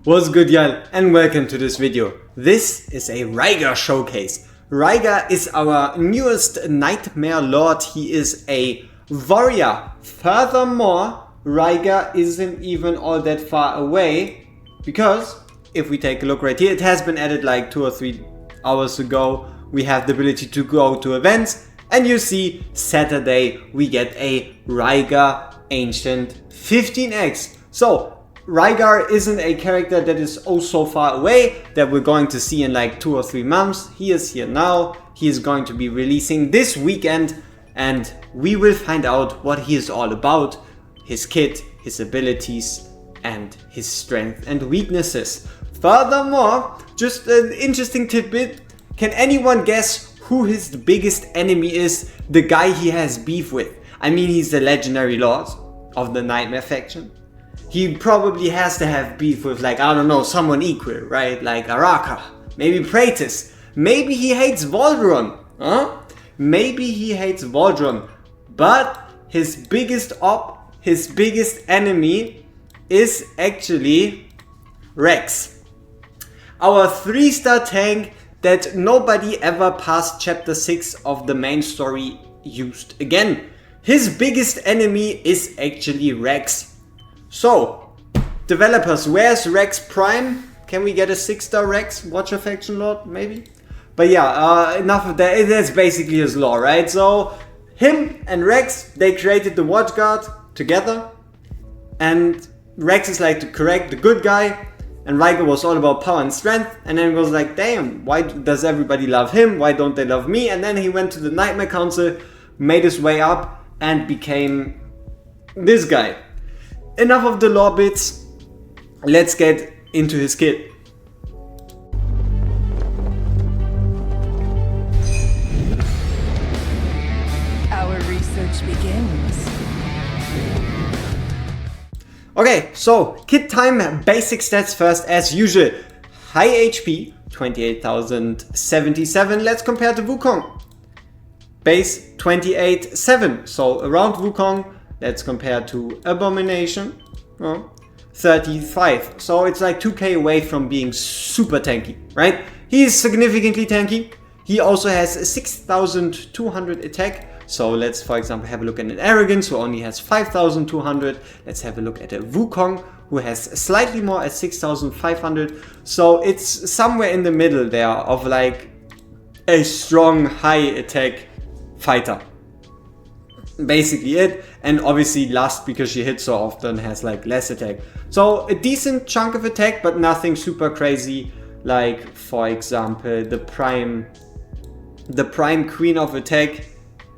What's good, y'all, and welcome to this video. This is a Rygar showcase. Rygar is our newest Nightmare Lord. He is a warrior. Furthermore, Rygar isn't even all that far away, because if we take a look right here, it has been added like 2 or 3 hours ago. We have the ability to go to events, and you see Saturday we get a Rygar Ancient 15x. So Rygar isn't a character that is oh so far away that we're going to see in like 2 or 3 months. He is here now. He is going to be releasing this weekend, and we will find out what he is all about, his kit, his abilities, and his strength and weaknesses. Furthermore, just an interesting tidbit, can anyone guess who his biggest enemy is? The guy he has beef with. I mean, he's the legendary lord of the Nightmare faction. He probably has to have beef with, like, I don't know, someone equal, right? Like Araka, maybe Praetus, maybe he hates Voltron, huh? Maybe he hates Voltron, but his biggest enemy is actually Rex. Our 3-star tank that nobody ever past chapter 6 of the main story used again. His biggest enemy is actually Rex. So, developers, where's Rex Prime? Can we get a 6-star Rex Watcher Faction Lord, maybe? But yeah, enough of that. That's basically his lore, right? So, him and Rex, they created the Watch Guard together. And Rex is like the good guy. And Rygar was all about power and strength. And then he was like, damn, why does everybody love him? Why don't they love me? And then he went to the Nightmare Council, made his way up, and became this guy. Enough of the lore bits, let's get into his kit. Our research begins. Okay, so kit time, basic stats first as usual. High HP, 28,077, let's compare to Wukong. Base 28,700, so around Wukong. Let's compare to Abomination, 35. So it's like 2k away from being super tanky, right? He is significantly tanky. He also has 6,200 attack. So let's, for example, have a look at an Arrogance who only has 5,200. Let's have a look at a Wukong who has slightly more at 6,500. So it's somewhere in the middle there of like a strong high attack fighter. Basically it, and obviously Lust, because she hits so often, has like less attack. So a decent chunk of attack, but nothing super crazy. Like, for example, the prime queen of attack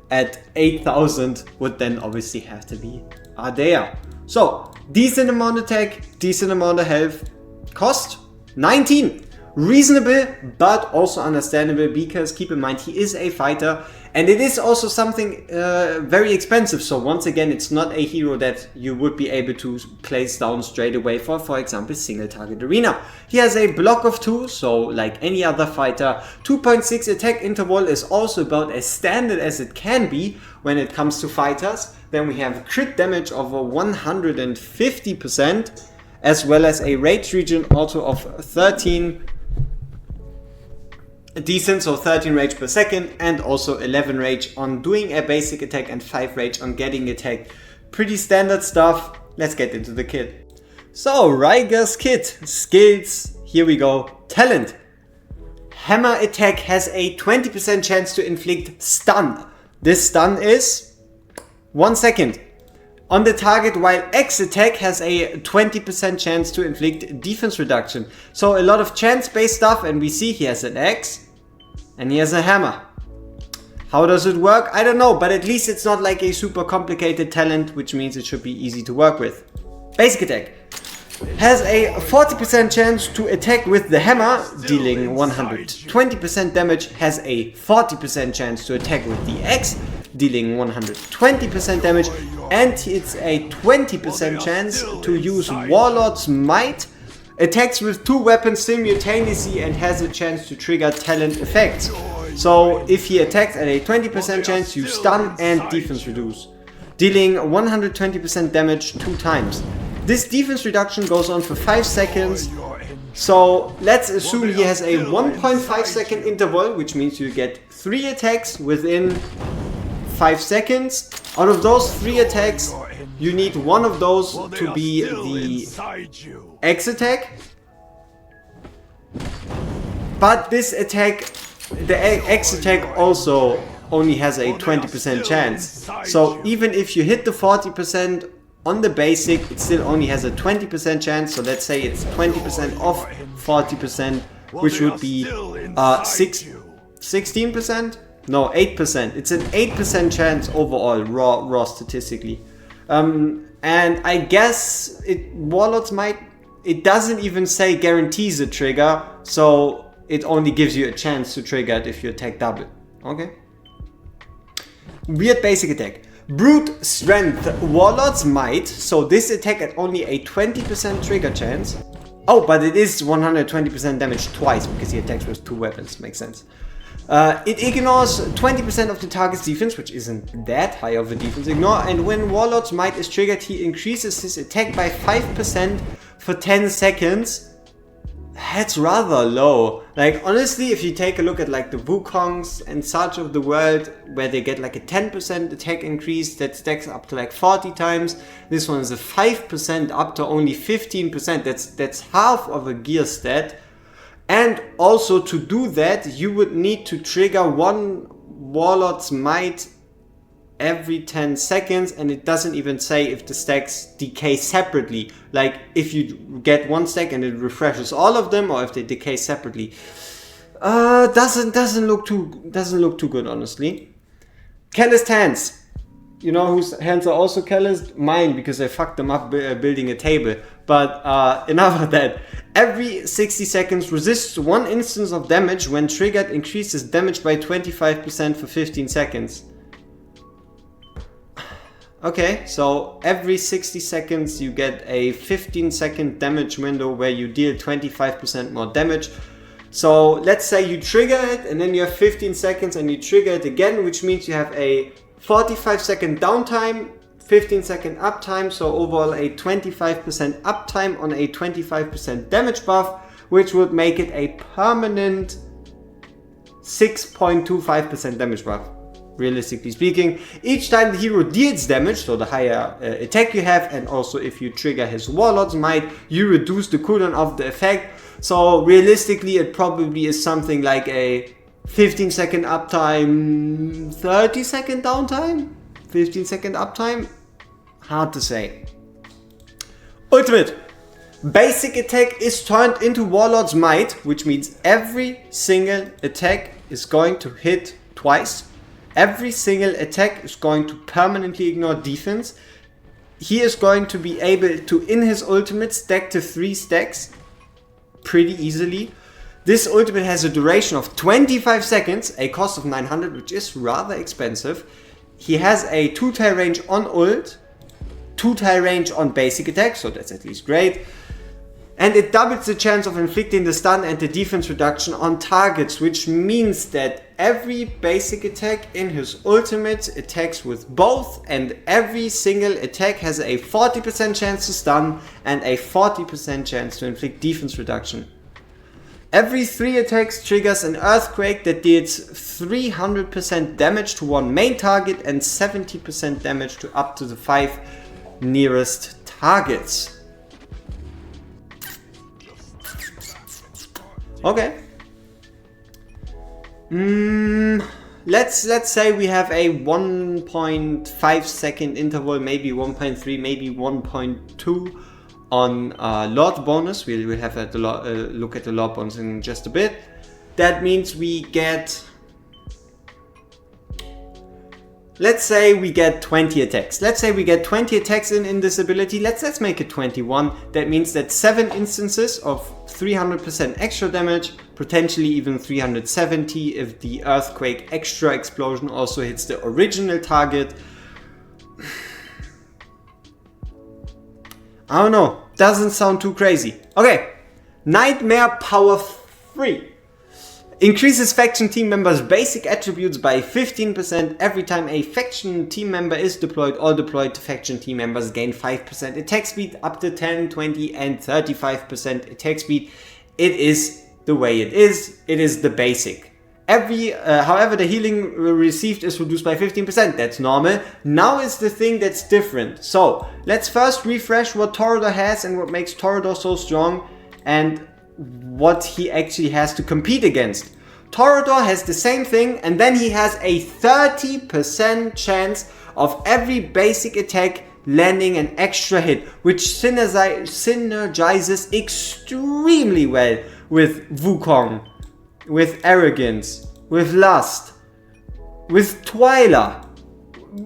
at 8,000 would then obviously have to be Ardea. So decent amount of attack, decent amount of health. Cost 19. Reasonable, but also understandable, because keep in mind he is a fighter. And it is also something very expensive. So once again, it's not a hero that you would be able to place down straight away for example, single target arena. He has a block of 2, so like any other fighter. 2.6 attack interval is also about as standard as it can be when it comes to fighters. Then we have crit damage of 150%, as well as a rage regen auto of 13. Decent, so 13 rage per second, and also 11 rage on doing a basic attack and 5 rage on getting attacked. Pretty standard stuff. Let's get into the kit. So Rygar's kit. Skills, here we go. Talent. Hammer attack has a 20% chance to inflict stun. This stun is 1 second on the target, while X attack has a 20% chance to inflict defense reduction. So a lot of chance based stuff, and we see he has an X and he has a hammer. How does it work? I don't know, but at least it's not like a super complicated talent, which means it should be easy to work with. Basic attack has a 40% chance to attack with the hammer, dealing 120% damage, has a 40% chance to attack with the X, dealing 120% damage, and it's a 20% chance to use Warlord's Might, attacks with 2 weapons simultaneously, and has a chance to trigger talent effects. So if he attacks at a 20% chance, you stun and defense reduce, dealing 120% damage 2 times. This defense reduction goes on for 5 seconds So let's assume he has a 1.5 second interval, which means you get 3 attacks within 5 seconds. Out of those 3 attacks, you need one of those to be the X attack. But this attack, the X attack also only has a 20% chance. So even if you hit the 40% on the basic, it still only has a 20% chance. So let's say it's 20% off 40%, which would be 16%? No, 8%. It's an 8% chance overall, raw statistically. And I guess Warlord's Might, it doesn't even say guarantees a trigger, so it only gives you a chance to trigger it if you attack double. Okay. Weird basic attack. Brute Strength, Warlord's Might. So this attack had only a 20% trigger chance. Oh, but it is 120% damage twice because he attacks with 2 weapons. Makes sense. It ignores 20% of the target's defense, which isn't that high of a defense ignore. And when Warlord's Might is triggered, he increases his attack by 5% for 10 seconds. That's rather low. Like, honestly, if you take a look at like the Wukongs and such of the world, where they get like a 10% attack increase that stacks up to like 40 times, this one is a 5% up to only 15%. That's half of a gear stat. And also to do that, you would need to trigger one Warlord's Might every 10 seconds, and it doesn't even say if the stacks decay separately. Like if you get one stack and it refreshes all of them, or if they decay separately. Doesn't look too good, honestly. Calloused hands. You know whose hands are also calloused? Mine, because I fucked them up building a table. But enough of that. Every 60 seconds resists 1 instance of damage. When triggered, increases damage by 25% for 15 seconds. Okay, so every 60 seconds you get a 15-second damage window where you deal 25% more damage. So let's say you trigger it and then you have 15 seconds and you trigger it again, which means you have a 45-second downtime, 15-second uptime, so overall a 25% uptime on a 25% damage buff, which would make it a permanent 6.25% damage buff. Realistically speaking, each time the hero deals damage, so the higher attack you have, and also if you trigger his Warlord's Might, you reduce the cooldown of the effect. So realistically, it probably is something like a 15-second uptime, 30-second downtime, 15-second uptime. Hard to say. Ultimate. Basic attack is turned into Warlord's Might, which means every single attack is going to hit twice. Every single attack is going to permanently ignore defense. He is going to be able to, in his ultimate, stack to 3 stacks pretty easily. This ultimate has a duration of 25 seconds, a cost of 900, which is rather expensive. He has a 2-tile range on ult, 2-tile range on basic attack, so that's at least great. And it doubles the chance of inflicting the stun and the defense reduction on targets, which means that every basic attack in his ultimate attacks with both, and every single attack has a 40% chance to stun and a 40% chance to inflict defense reduction. Every 3 attacks triggers an earthquake that deals 300% damage to one main target and 70% damage to up to the 5 nearest targets. Okay. Let's say we have a 1.5 second interval, maybe 1.3, maybe 1.2 on Lord bonus. We'll have a look at the Lord bonus in just a bit. That means we get, let's say we get 20 attacks. Let's say we get 20 attacks in this ability. Let's make it 21. That means that 7 instances of 300% extra damage, potentially even 370 if the earthquake extra explosion also hits the original target. I don't know, doesn't sound too crazy. Okay, Nightmare Power 3. Increases faction team members' basic attributes by 15% every time a faction team member is deployed. All deployed faction team members gain 5% attack speed, up to 10, 20 and 35% attack speed it is the way it is. It is the basic. However, the healing received is reduced by 15%. That's normal. Now is the thing that's different. So let's first refresh what Torodor has and what makes Torodor so strong and what he actually has to compete against. Torodor has the same thing, and then he has a 30% chance of every basic attack landing an extra hit, which synergizes extremely well with Wukong, with Arrogance, with Lust, with Twyla,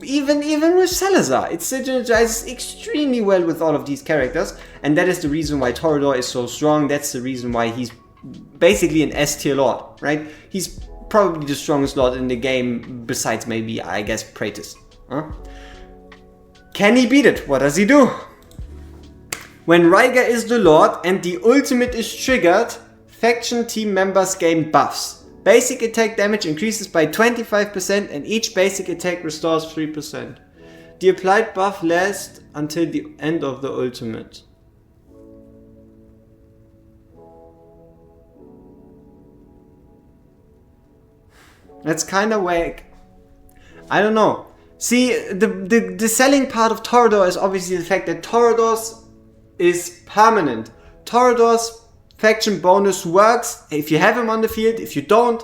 even with Salazar. It synergizes extremely well with all of these characters, and that is the reason why Torodor is so strong. That's the reason why he's basically an S tier lord, right? He's probably the strongest lord in the game, besides maybe, I guess, Praetus. Huh? Can he beat it? What does he do? When Rygar is the lord and the ultimate is triggered, faction team members gain buffs. Basic attack damage increases by 25% and each basic attack restores 3%. The applied buff lasts until the end of the ultimate. That's kinda whack. I don't know. See, the selling part of Torodor is obviously the fact that Torodor's is permanent. Torodor's faction bonus works if you have him on the field. If you don't,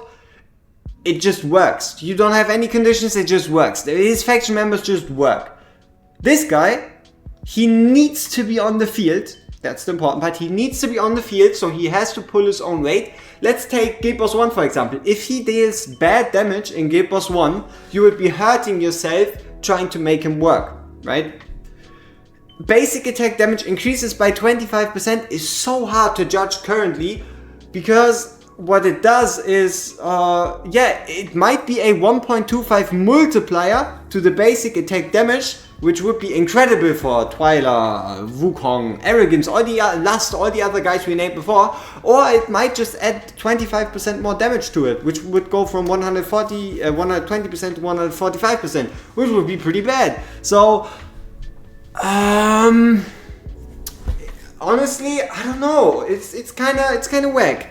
it just works. You don't have any conditions, it just works. His faction members just work. This guy, he needs to be on the field. That's the important part. He needs to be on the field, so he has to pull his own weight. Let's take Guild Boss 1 for example. If he deals bad damage in Guild Boss 1, you would be hurting yourself trying to make him work, right? Basic attack damage increases by 25% is so hard to judge currently, because what it does is, it might be a 1.25 multiplier to the basic attack damage, which would be incredible for Twyla, Wukong, Arrogance, all the Lust, all the other guys we named before, or it might just add 25% more damage to it, which would go from 120% to 145%, which would be pretty bad. So, honestly, I don't know. It's kind of whack.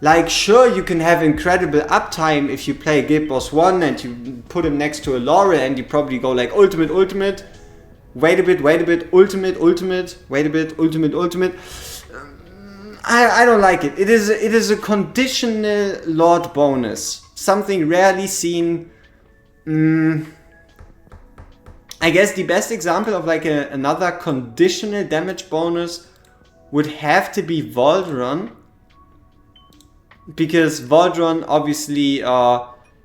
Like, sure, you can have incredible uptime if you play Guild Boss 1 and you put him next to a Laurel and you probably go like ultimate, wait a bit, ultimate, wait a bit, ultimate. I don't like it. It is a conditional Lord bonus. Something rarely seen. I guess the best example of like another conditional damage bonus would have to be Voltron. Because Voltron obviously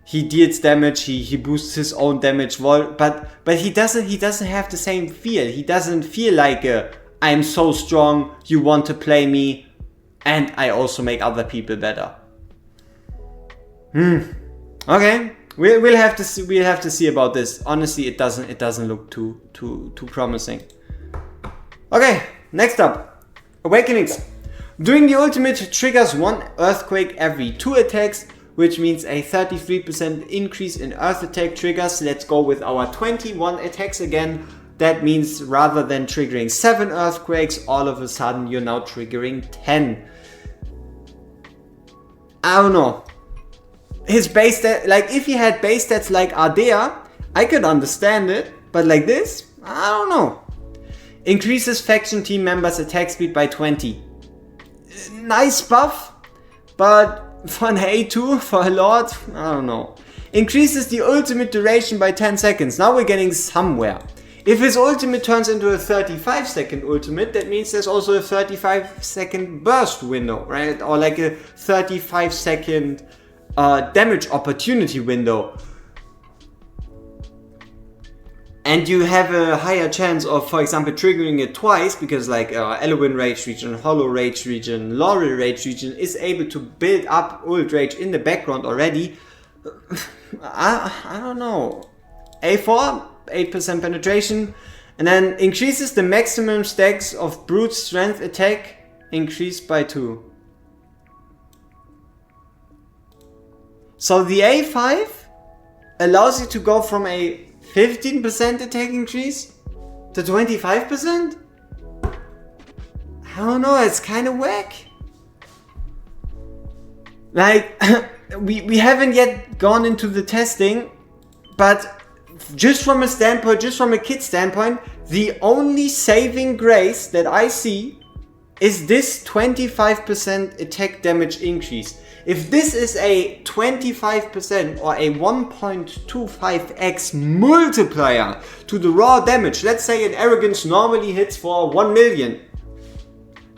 he deals damage, he boosts his own damage, but he doesn't have the same feel. He doesn't feel like I'm so strong, you want to play me, and I also make other people better. Okay, we'll have to see about this. Honestly, it doesn't look too promising. Okay, next up, Awakenings. Doing the ultimate triggers 1 earthquake every 2 attacks, which means a 33% increase in earth attack triggers. Let's go with our 21 attacks again. That means rather than triggering 7 earthquakes, all of a sudden you're now triggering 10. I don't know. His base stat, like if he had base stats like Ardea, I could understand it, but like this, I don't know. Increases faction team members' attack speed by 20. Nice buff, but for an A2, for a Lord, I don't know. Increases the ultimate duration by 10 seconds. Now we're getting somewhere. If his ultimate turns into a 35-second ultimate, that means there's also a 35-second burst window, right? Or like a 35-second damage opportunity window. And you have a higher chance of, for example, triggering it twice, because like Elowen Rage Region, Hollow Rage Region, Laurel Rage Region is able to build up Ult Rage in the background already. I don't know. A4, 8% penetration, and then increases the maximum stacks of Brute Strength attack, increased by 2. So the A5 allows you to go from a 15% attack increase to 25%? I don't know, it's kind of whack. Like, we haven't yet gone into the testing, but just from a standpoint, just from a kid standpoint, the only saving grace that I see is this 25% attack damage increase. If this is a 25% or a 1.25x multiplier to the raw damage, let's say an arrogance normally hits for 1 million,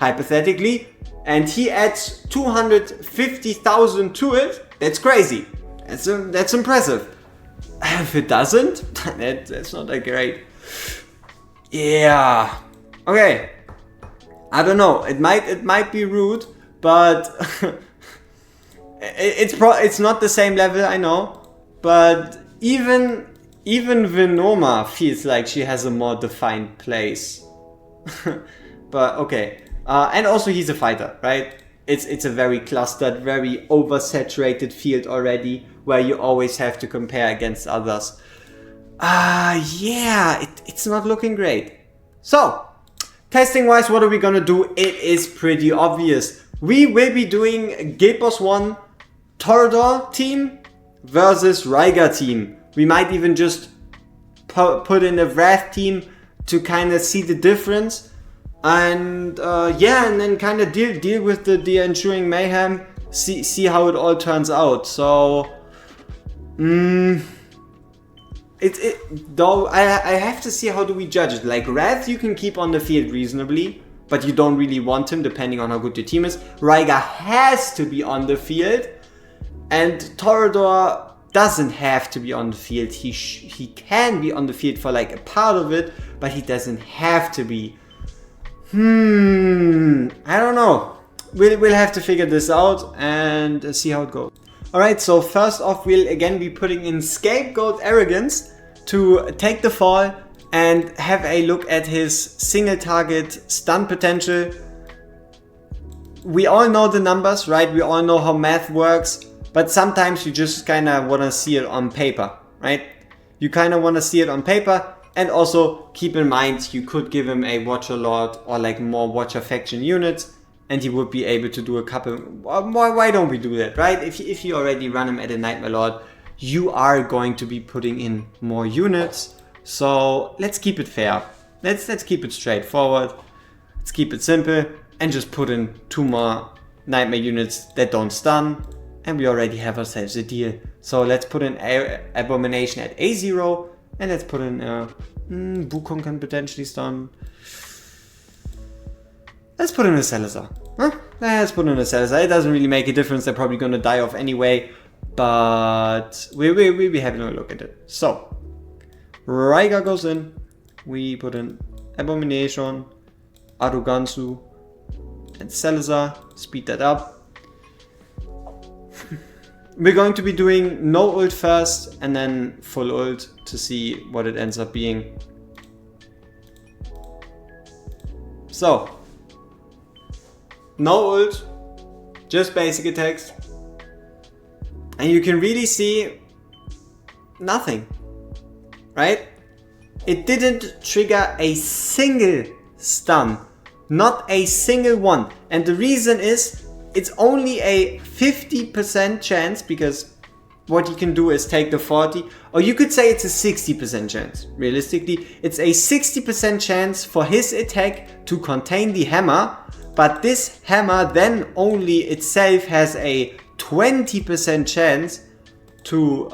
hypothetically, and he adds 250,000 to it, that's crazy. That's impressive. If it doesn't, that's not that great. Yeah. Okay. I don't know. It might be rude, but it's not the same level, I know. But even Venoma feels like she has a more defined place. But okay. And also he's a fighter, right? It's a very clustered, very oversaturated field already, where you always have to compare against others. Yeah, it's not looking great. So, testing wise, what are we gonna do? It is pretty obvious. We will be doing Guild Boss 1 Torodor team versus Rygar team. We might even just put in a Wrath team to kind of see the difference. And yeah, and then kind of deal with the ensuing mayhem. See how it all turns out. So, though I have to see how do we judge it. Like Wrath, you can keep on the field reasonably, but you don't really want him depending on how good your team is. Rygar has to be on the field, and Torodor doesn't have to be on the field. He can be on the field for like a part of it, but he doesn't have to be. I don't know. We'll have to figure this out and see how it goes. Alright, so first off, we'll again be putting in Scapegoat Arrogance to take the fall and have a look at his single target stun potential. We all know the numbers, right? We all know how math works, but sometimes you just kind of want to see it on paper, right? You kind of want to see it on paper. And also keep in mind, you could give him a Watcher Lord or like more Watcher faction units, and he would be able to do a couple. Why don't we do that, right? If you already run him at a Nightmare Lord, you are going to be putting in more units. So let's keep it fair. Let's keep it straightforward. Let's keep it simple and just put in 2 more Nightmare units that don't stun, and we already have ourselves a deal. So let's put in Abomination at A0. And let's put in Wukong can potentially stun. Let's put in a Salazar. Huh? Let's put in a Salazar. It doesn't really make a difference. They're probably gonna die off anyway. But we'll be having a look at it. So, Rygar goes in. We put in Abomination, Arugansu, and Salazar. Speed that up. We're going to be doing no ult first and then full ult to see what it ends up being. So, no ult, just basic attacks. And you can really see nothing, right? It didn't trigger a single stun, not a single one. And the reason is, it's only a 50% chance, because what you can do is take the 40, or you could say it's a 60% chance. Realistically, it's a 60% chance for his attack to contain the hammer, but this hammer then only itself has a 20% chance to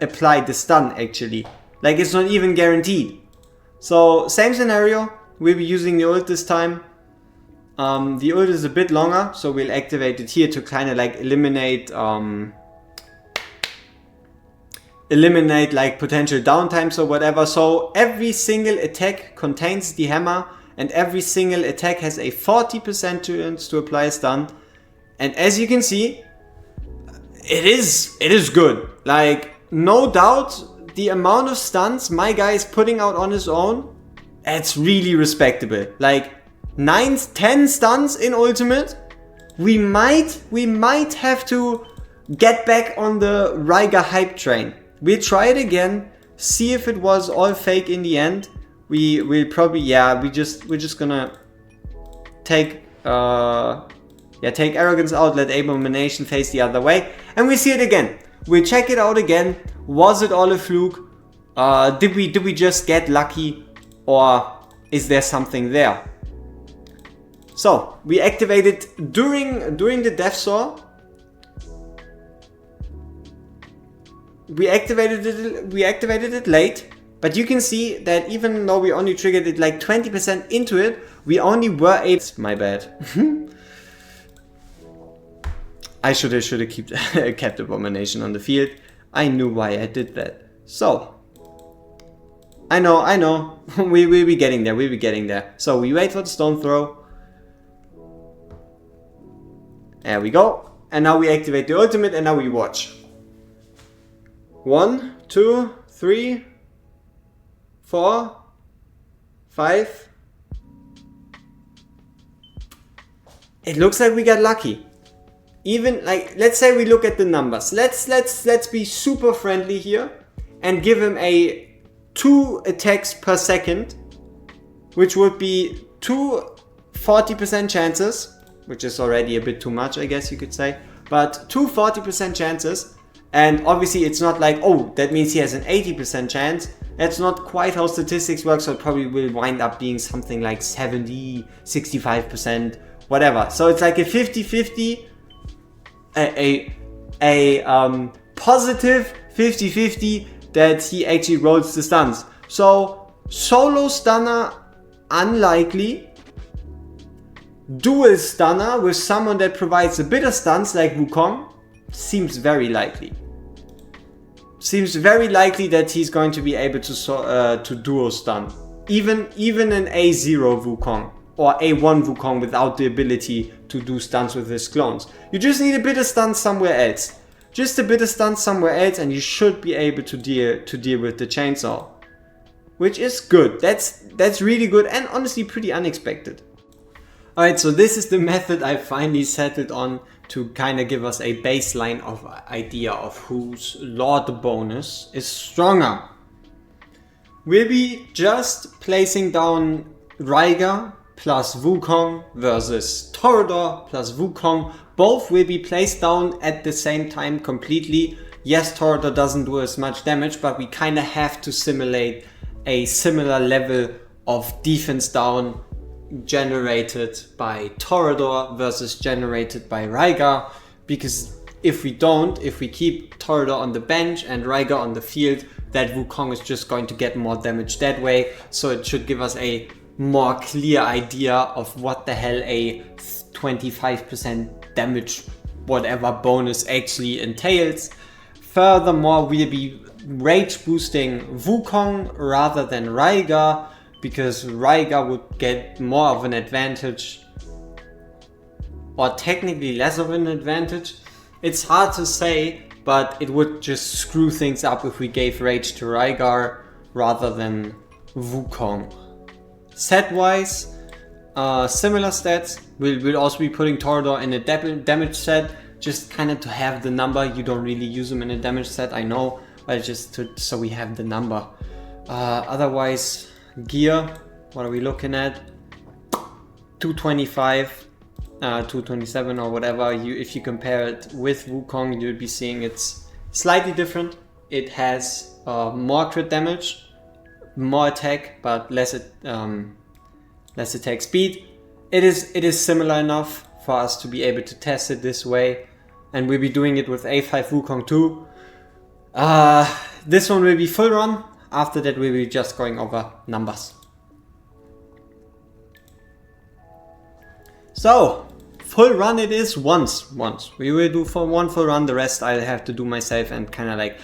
apply the stun actually. Like, it's not even guaranteed. So same scenario, we'll be using the ult this time. The ult is a bit longer, so we'll activate it here to kind of like eliminate like potential downtimes or whatever. So every single attack contains the hammer, and every single attack has a 40% chance to apply a stun. And as you can see, it is good. Like, no doubt, the amount of stuns my guy is putting out on his own, it's really respectable. Like, 9-10 stuns in ultimate. We might have to get back on the Rygar hype train. We'll try it again, see if it was all fake in the end. We'll probably, yeah, we're just gonna take Yeah, take Arrogance out, let Abomination face the other way. And we see it again. We check it out again. Was it all a fluke? Did we just get lucky? Or is there something there? So, we activated during the Death Saw. We activated it late. But you can see that even though we only triggered it like 20% into it, we only were able... My bad. I should have kept Abomination on the field. I knew why I did that. So, I know. We'll be getting there. So we wait for the stone throw. There we go. And now we activate the ultimate and now we watch. 1, 2, 3, 4, 5. It looks like we got lucky. Even like, let's say we look at the numbers. Let's be super friendly here and give him a 2 attacks per second, which would be 2 40% chances, which is already a bit too much, I guess you could say, but 2 40% chances. And obviously it's not like, oh, that means he has an 80% chance. That's not quite how statistics work, so it probably will wind up being something like 70, 65%, whatever. So it's like a 50-50, a positive 50-50 that he actually rolls the stuns. So solo stunner, unlikely. Dual stunner with someone that provides a bit of stuns like Wukong seems very likely. Seems very likely that he's going to be able to dual stun. Even an A0 Wukong or A1 Wukong without the ability to do stunts with his clones. You just need a bit of stuns somewhere else. Just a bit of stuns somewhere else and you should be able to deal with the chainsaw. Which is good. That's really good and honestly pretty unexpected. Alright, so this is the method I finally settled on to kind of give us a baseline of idea of whose Lord bonus is stronger. We'll be just placing down Rygar plus Wukong versus Torodor plus Wukong. Both will be placed down at the same time completely. Yes, Torodor doesn't do as much damage, but we kind of have to simulate a similar level of defense down generated by Torodor versus generated by Rygar, because if we keep Torodor on the bench and Rygar on the field, that Wukong is just going to get more damage that way, so it should give us a more clear idea of what the hell a 25% damage whatever bonus actually entails. Furthermore, we'll be rage boosting Wukong rather than Rygar, because Rygar would get more of an advantage, or technically less of an advantage. It's hard to say, but it would just screw things up if we gave rage to Rygar rather than Wukong. Set wise, similar stats. We'll also be putting Torodor in a damage set, just kind of to have the number. You don't really use them in a damage set, I know, but just so we have the number. Otherwise, gear, what are we looking at? 225, 227 or whatever. If you compare it with Wukong, you'll be seeing it's slightly different. It has more crit damage, more attack, but less attack speed. It is similar enough for us to be able to test it this way, and we'll be doing it with A5 Wukong too. This one will be full run. After that, we'll be just going over numbers. So, full run it is once. We will do for one full run, the rest I'll have to do myself and kind of like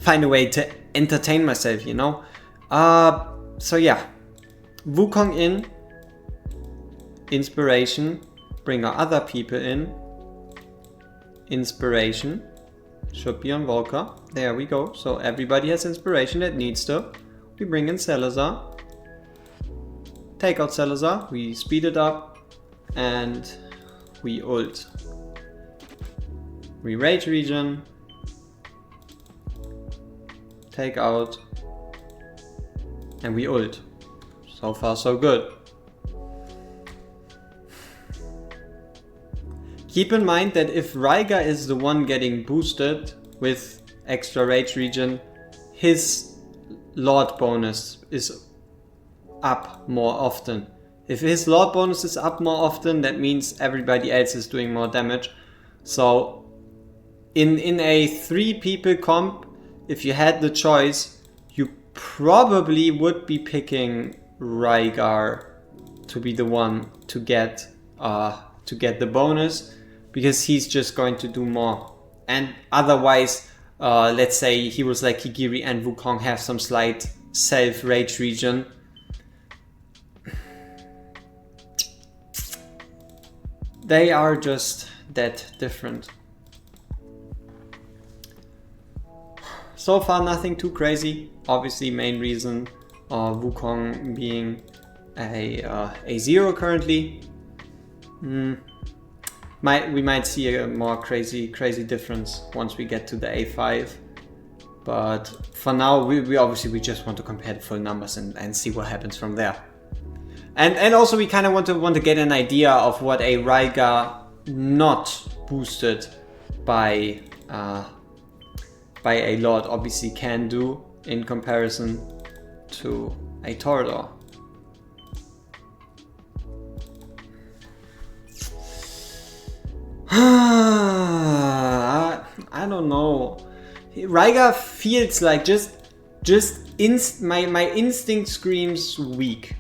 find a way to entertain myself, you know? So yeah, Wukong in, inspiration, bring our other people in, inspiration. Should be on Volker. There we go. So everybody has inspiration that needs to. We bring in Salazar. Take out Salazar. We speed it up. And we ult. We rage regen. Take out. And we ult. So far so good. Keep in mind that if Rygar is the one getting boosted with extra rage regen, his Lord bonus is up more often. If his Lord bonus is up more often, that means everybody else is doing more damage. So in a 3 people comp, if you had the choice, you probably would be picking Rygar to be the one to get the bonus, because he's just going to do more. And otherwise, let's say heroes like Kigiri and Wukong have some slight self rage regen. They are just that different. So far nothing too crazy. Obviously main reason Wukong being a 0 currently. We might see a more crazy difference once we get to the A5. But for now we obviously just want to compare the full numbers and see what happens from there. And also we kind of want to get an idea of what a Rygar not boosted by a Lord obviously can do in comparison to a Torodor. I don't know. Rygar feels like my instinct screams weak.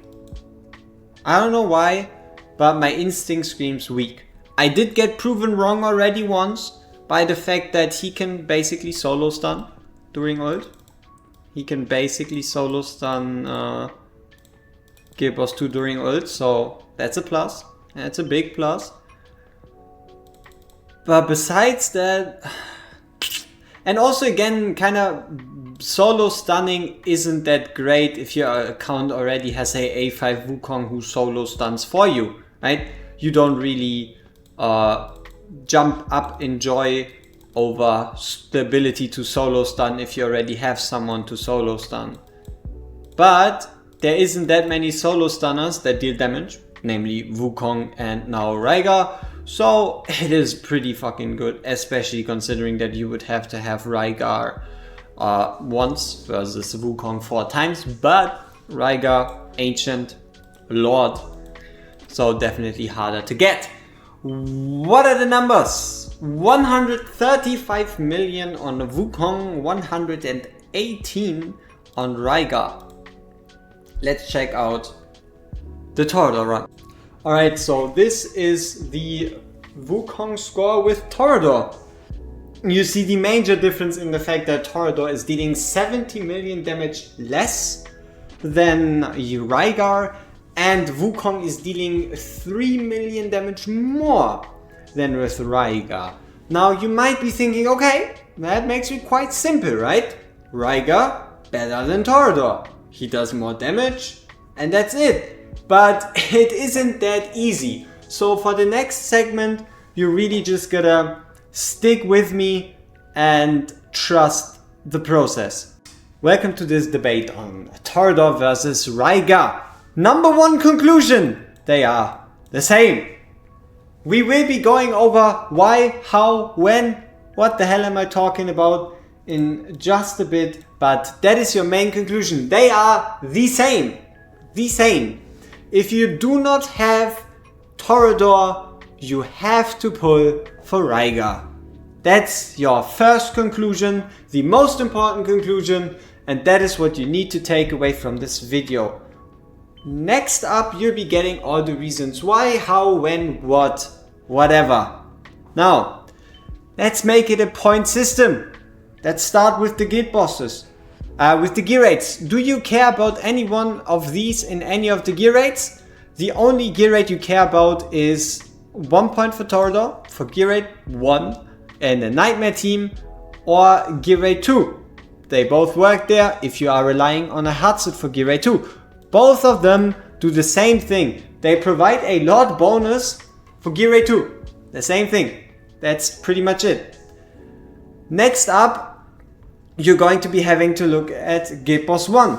I don't know why, but my instinct screams weak. I did get proven wrong already once by the fact that he can basically solo stun during ult. He can basically solo stun Guild Boss 2 during ult, so that's a plus. That's a big plus. But besides that, and also again, kind of solo stunning isn't that great if your account already has a A5 Wukong who solo stuns for you, right? You don't really jump up in joy over the ability to solo stun if you already have someone to solo stun. But there isn't that many solo stunners that deal damage, namely Wukong and now Rygar. So it is pretty fucking good, especially considering that you would have to have Rygar once versus Wukong 4 times, but Rygar, Ancient, Lord, so definitely harder to get. What are the numbers? 135 million on Wukong, 118 on Rygar. Let's check out the Torodor run. Alright, so this is the Wukong score with Torodor. You see the major difference in the fact that Torodor is dealing 70 million damage less than Rygar, and Wukong is dealing 3 million damage more than with Rygar. Now you might be thinking, okay, that makes it quite simple, right? Rygar better than Torodor. He does more damage and that's it. But it isn't that easy. So for the next segment, you really just gotta stick with me and trust the process. Welcome to this debate on Torodor versus Rygar. Number one conclusion, they are the same. We will be going over why, how, when, what the hell am I talking about in just a bit, but that is your main conclusion. They are the same. The same. If you do not have Torodor, you have to pull for Rygar. That's your first conclusion, the most important conclusion, and that is what you need to take away from this video. Next up, you'll be getting all the reasons why, how, when, what, whatever. Now, let's make it a point system. Let's start with the guild bosses. With the gear rates, do you care about any one of these in any of the gear rates? The only gear rate you care about is 1 point for Torodor, for gear rate 1, and the Nightmare team, or gear rate 2. They both work there if you are relying on a hardsuit for gear rate 2. Both of them do the same thing. They provide a Lord bonus for gear rate 2. The same thing. That's pretty much it. Next up, you're going to be having to look at Guild Boss 1.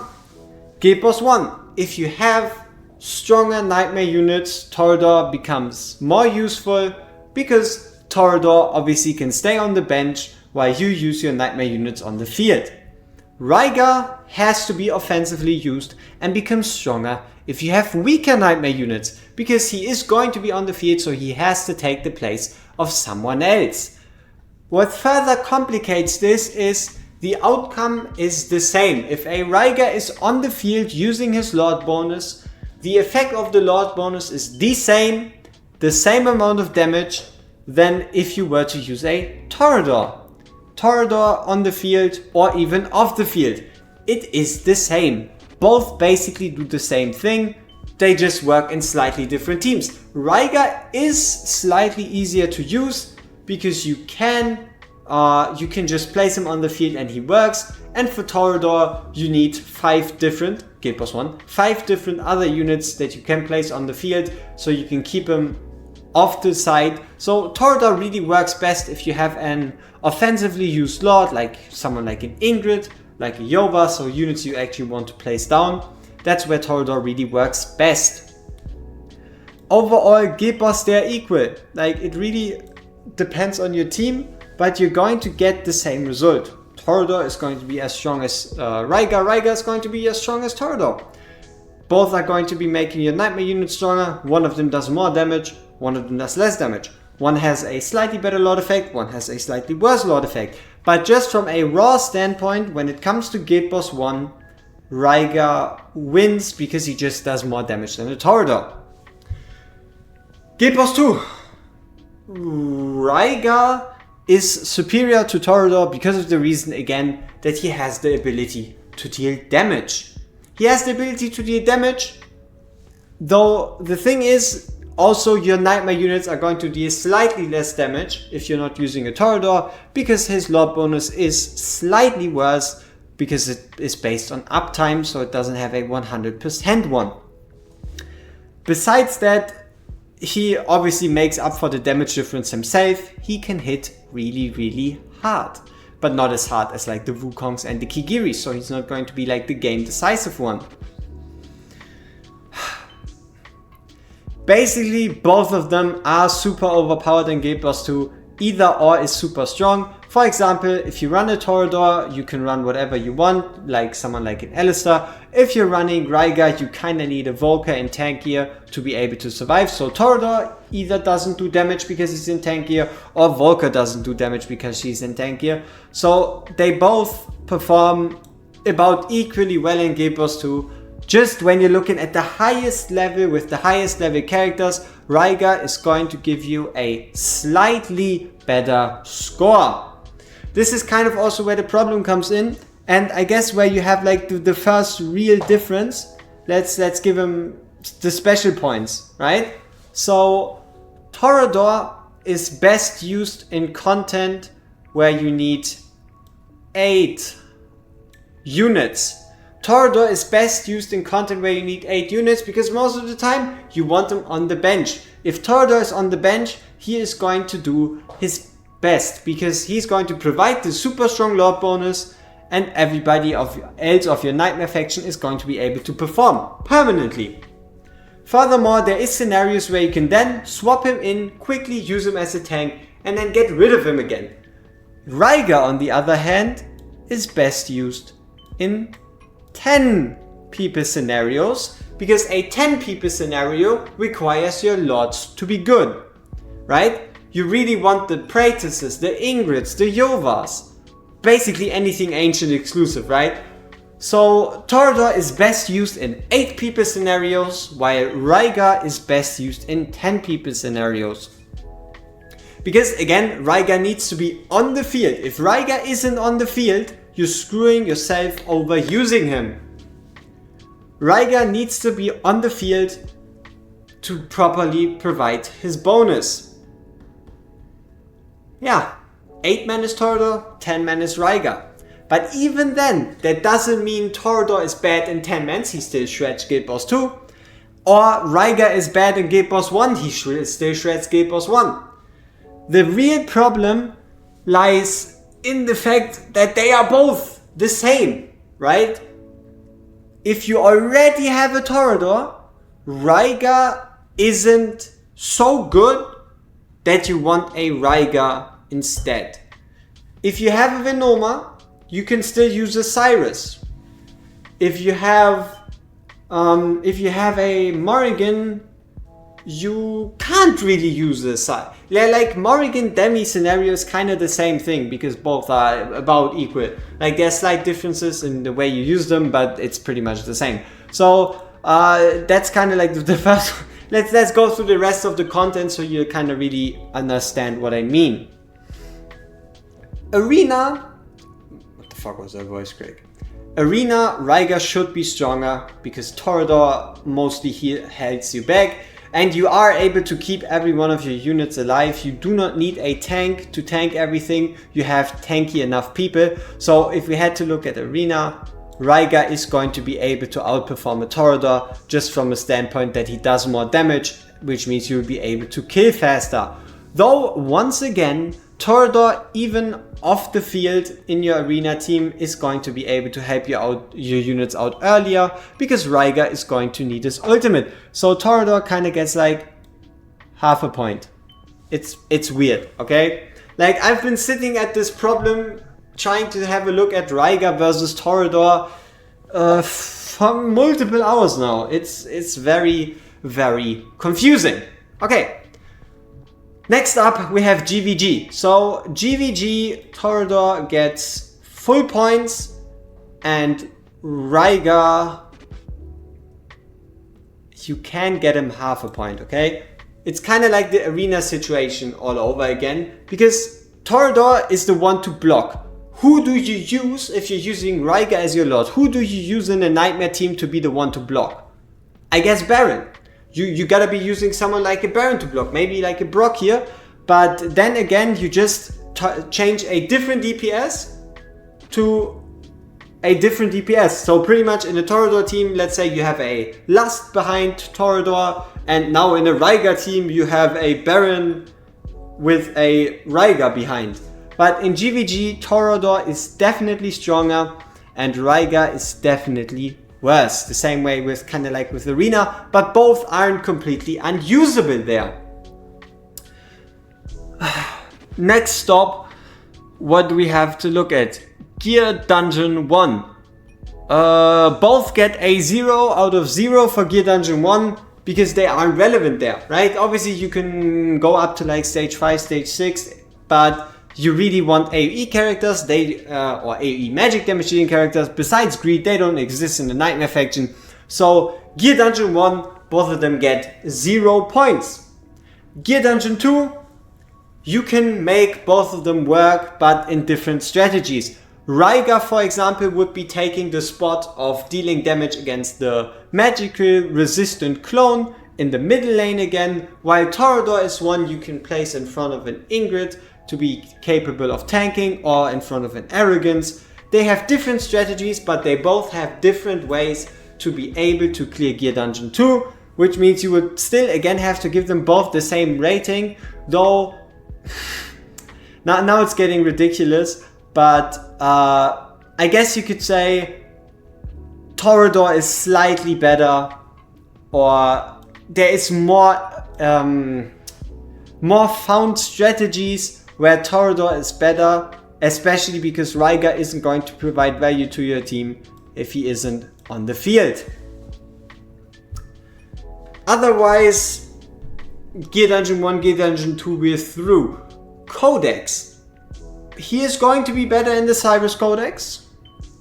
Guild Boss 1, if you have stronger Nightmare units, Torodor becomes more useful because Torodor obviously can stay on the bench while you use your nightmare units on the field. Rygar has to be offensively used and becomes stronger if you have weaker nightmare units, because he is going to be on the field, so he has to take the place of someone else. What further complicates this is the outcome is the same. If a Rygar is on the field using his Lord bonus, the effect of the Lord bonus is the same amount of damage than if you were to use a Torodor. Torodor on the field or even off the field. It is the same. Both basically do the same thing. They just work in slightly different teams. Rygar is slightly easier to use because you can just place him on the field and he works. And for Torodor, you need 5 different other units that you can place on the field, so you can keep him off the side. So Torodor really works best if you have an offensively used Lord, like someone like an Ingrid, like a Yova, so units you actually want to place down. That's where Torodor really works best. Overall, guild boss, they're equal. Like, it really depends on your team, but you're going to get the same result. Torodor is going to be as strong as Rygar. Rygar is going to be as strong as Torodor. Both are going to be making your nightmare unit stronger. One of them does more damage, one of them does less damage. One has a slightly better Lord effect, one has a slightly worse Lord effect. But just from a raw standpoint, when it comes to Guild Boss 1, Rygar wins because he just does more damage than a Torodor. Guild Boss 2. Rygar is superior to Torodor because of the reason, again, that he has the ability to deal damage. He has the ability to deal damage, though the thing is, also your nightmare units are going to deal slightly less damage if you're not using a Torodor, because his Lord bonus is slightly worse because it is based on uptime, so it doesn't have a 100% one. Besides that, he obviously makes up for the damage difference himself. He can hit really hard, but not as hard as like the Wukongs and the Kigiris, so he's not going to be like the game decisive one. Basically, both of them are super overpowered in Guild Boss 2. Either or is super strong. For example, if you run a Torodor, you can run whatever you want, like someone like an Alistair. If you're running Rygar, you kinda need a Volker in tank gear to be able to survive. So Torodor either doesn't do damage because he's in tank gear, or Volker doesn't do damage because she's in tank gear. So they both perform about equally well in Guild Boss 2. Just when you're looking at the highest level with the highest level characters, Rygar is going to give you a slightly better score. This is kind of also where the problem comes in, and I guess where you have like the first real difference. Let's give him the special points, right? So Torodor is best used in content where you need 8 units. Torodor is best used in content where you need 8 units because most of the time you want him on the bench. If Torodor is on the bench, he is going to do his best because he's going to provide the super strong Lord bonus, and everybody else of your Nightmare faction is going to be able to perform permanently. Furthermore, there is scenarios where you can then swap him in, quickly use him as a tank, and then get rid of him again. Rygar, on the other hand, is best used in 10 people scenarios, because a 10 people scenario requires your lords to be good, right? You really want the Praetuses, the Ingrids, the Yovas, basically anything ancient exclusive, right? So Torodor is best used in 8 people scenarios, while Rygar is best used in 10 people scenarios. Because again, Rygar needs to be on the field. If Rygar isn't on the field, you're screwing yourself over using him. Rygar needs to be on the field to properly provide his bonus. Yeah, 8 man is Torodor, 10 man is Rygar. But even then, that doesn't mean Torodor is bad in 10 man, he still shreds Guild Boss 2. Or Rygar is bad in Guild Boss 1, he still shreds Guild Boss 1. The real problem lies in the fact that they are both the same, right? If you already have a Torodor, Rygar isn't so good that you want a Rygar instead. If you have a Venoma, you can still use a Cyrus. If you have a Morrigan, you can't really use a Cyrus. Like Morrigan Demi scenario is kind of the same thing because both are about equal. Like there's slight differences in the way you use them, but it's pretty much the same. So that's kind of like the first. Let's go through the rest of the content so you kind of really understand what I mean. Arena. What the fuck was that voice crack? Arena, Rygar should be stronger because Torodor mostly holds you back and you are able to keep every one of your units alive. You do not need a tank to tank everything. You have tanky enough people. So if we had to look at Arena, Rygar is going to be able to outperform a Torodor just from a standpoint that he does more damage, which means you'll be able to kill faster. Though, once again, Torodor, even off the field in your arena team, is going to be able to help your units out earlier because Rygar is going to need his ultimate. So Torodor kind of gets like half a point. It's weird, okay? Like I've been sitting at this problem trying to have a look at Rygar versus Torodor for multiple hours now. It's very, very confusing. Okay. Next up, we have GVG. So GVG, Torodor gets full points and Rygar, you can get him half a point, okay? It's kind of like the arena situation all over again because Torodor is the one to block. Who do you use if you're using Rygar as your lord? Who do you use in a Nightmare team to be the one to block? I guess Baron. You gotta be using someone like a Baron to block, maybe like a Brock here, but then again you just change a different DPS to a different DPS. So pretty much in a Torodor team, let's say you have a Lust behind Torodor, and now in a Rygar team you have a Baron with a Rygar behind. But in GVG, Torodor is definitely stronger and Rygar is definitely worse. The same way with kind of like with Arena, but both aren't completely unusable there. Next stop, what do we have to look at? Gear Dungeon 1. Both get a 0 out of 0 for Gear Dungeon 1 because they aren't relevant there, right? Obviously you can go up to like stage 5, stage 6, but you really want AoE characters, or AoE magic damage dealing characters. Besides Greed, they don't exist in the Nightmare faction. So Gear Dungeon 1, both of them get 0 points. Gear Dungeon 2, you can make both of them work, but in different strategies. Rygar, for example, would be taking the spot of dealing damage against the magical resistant clone in the middle lane again, while Torodor is one you can place in front of an Ingrid to be capable of tanking, or in front of an Arrogance. They have different strategies, but they both have different ways to be able to clear Gear Dungeon 2, which means you would still again have to give them both the same rating, though now it's getting ridiculous, but I guess you could say Torodor is slightly better, or there is more found strategies where Torodor is better, especially because Rygar isn't going to provide value to your team if he isn't on the field. Otherwise, Gear Dungeon 1, Gear Dungeon 2 we're through. Codex. He is going to be better in the Cyrus Codex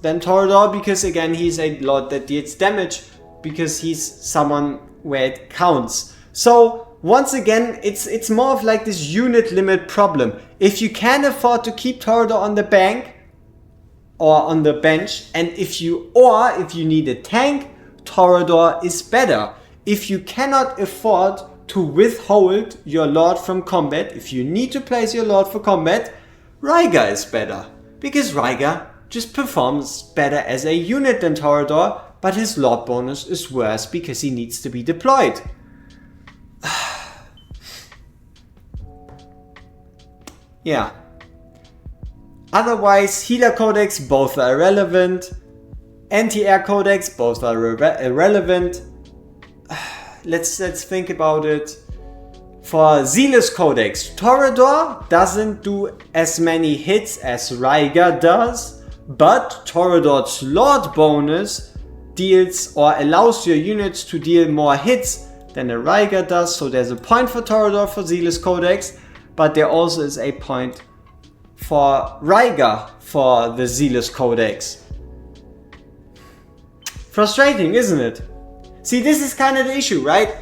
than Torodor because again he's a lord that deals damage because he's someone where it counts. So once again, it's more of like this unit limit problem. If you can afford to keep Torodor on the bank or on the bench, and if you need a tank, Torodor is better. If you cannot afford to withhold your lord from combat, if you need to place your lord for combat, Rygar is better. Because Rygar just performs better as a unit than Torodor, but his lord bonus is worse because he needs to be deployed. Yeah. Otherwise, Healer Codex, both are irrelevant. Anti-Air Codex, both are irrelevant. Let's think about it. For Zealous Codex, Torodor doesn't do as many hits as Rygar does, but Torodor's Lord bonus deals or allows your units to deal more hits than a Rygar does, so there's a point for Torodor for Zealous Codex, but there also is a point for Rygar for the Zealous Codex. Frustrating, isn't it? See, this is kind of the issue, right?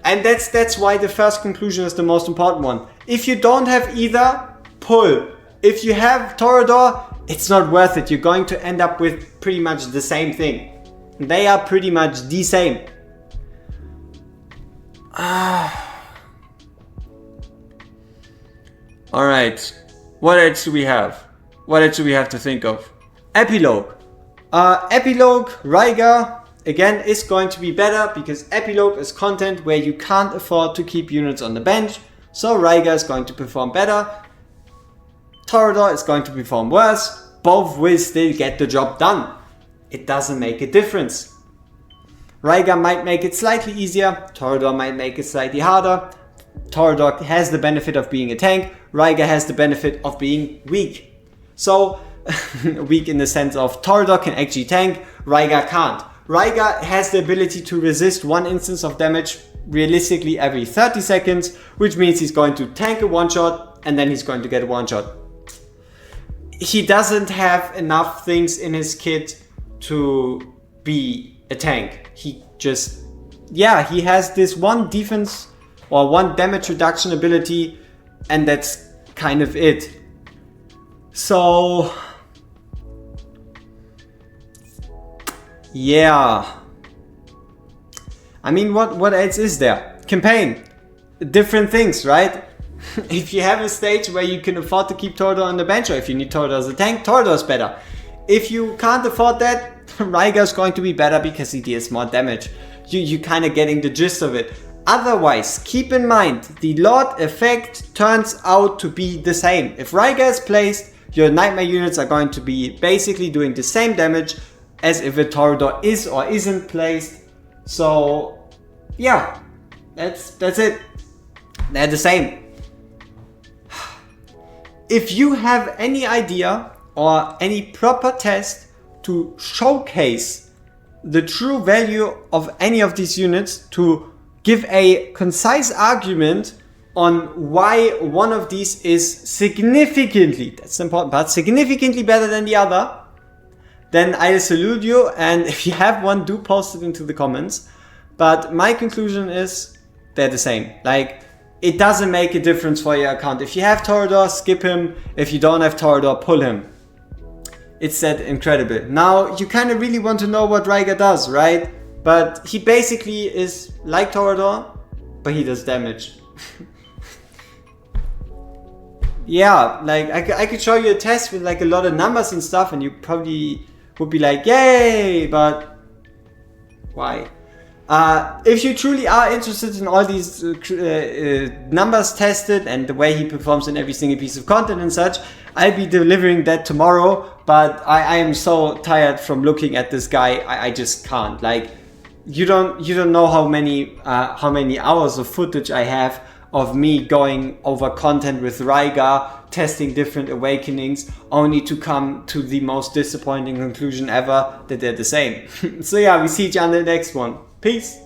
And that's why the first conclusion is the most important one. If you don't have either, pull. If you have Torodor, it's not worth it. You're going to end up with pretty much the same thing. They are pretty much the same. Alright. What else do we have? What else do we have to think of? Epilogue. Epilogue, Rygar, again, is going to be better because Epilogue is content where you can't afford to keep units on the bench. So Rygar is going to perform better. Torodor is going to perform worse. Both will still get the job done. It doesn't make a difference. Rygar might make it slightly easier. Torodor might make it slightly harder. Torodor has the benefit of being a tank. Rygar has the benefit of being weak. So, weak in the sense of Torodor can actually tank, Rygar can't. Rygar has the ability to resist one instance of damage realistically every 30 seconds, which means he's going to tank a one-shot and then he's going to get a one-shot. He doesn't have enough things in his kit to be a tank. He just, yeah, he has this one defense or one damage reduction ability and that's kind of it. So, yeah. I mean, what else is there? Campaign. Different things, right? If you have a stage where you can afford to keep Torodor on the bench, or if you need Torodor as a tank, Torodor is better. If you can't afford that, Rygar is going to be better because he deals more damage. You kind of getting the gist of it. Otherwise, keep in mind, the Lord effect turns out to be the same. If Rygar is placed, your Nightmare units are going to be basically doing the same damage as if a Torodor is or isn't placed. So, yeah, that's it. They're the same. If you have any idea or any proper test to showcase the true value of any of these units, to give a concise argument on why one of these is significantly, that's the important part, significantly better than the other, then I salute you, and if you have one, do post it into the comments. But my conclusion is they're the same. Like, it doesn't make a difference for your account. If you have Torodor, skip him. If you don't have Torodor, pull him. It's that incredible. Now, you kind of really want to know what Rygar does, right? But he basically is like Torodor, but he does damage. Yeah, like I could show you a test with like a lot of numbers and stuff, and you probably would be like, yay, but why? If you truly are interested in all these numbers tested and the way he performs in every single piece of content and such, I'll be delivering that tomorrow, but I am so tired from looking at this guy, I just can't. Like, you don't know how many hours of footage I have of me going over content with Rygar, testing different awakenings, only to come to the most disappointing conclusion ever, that they're the same. So yeah, we see each other in the next one. Peace!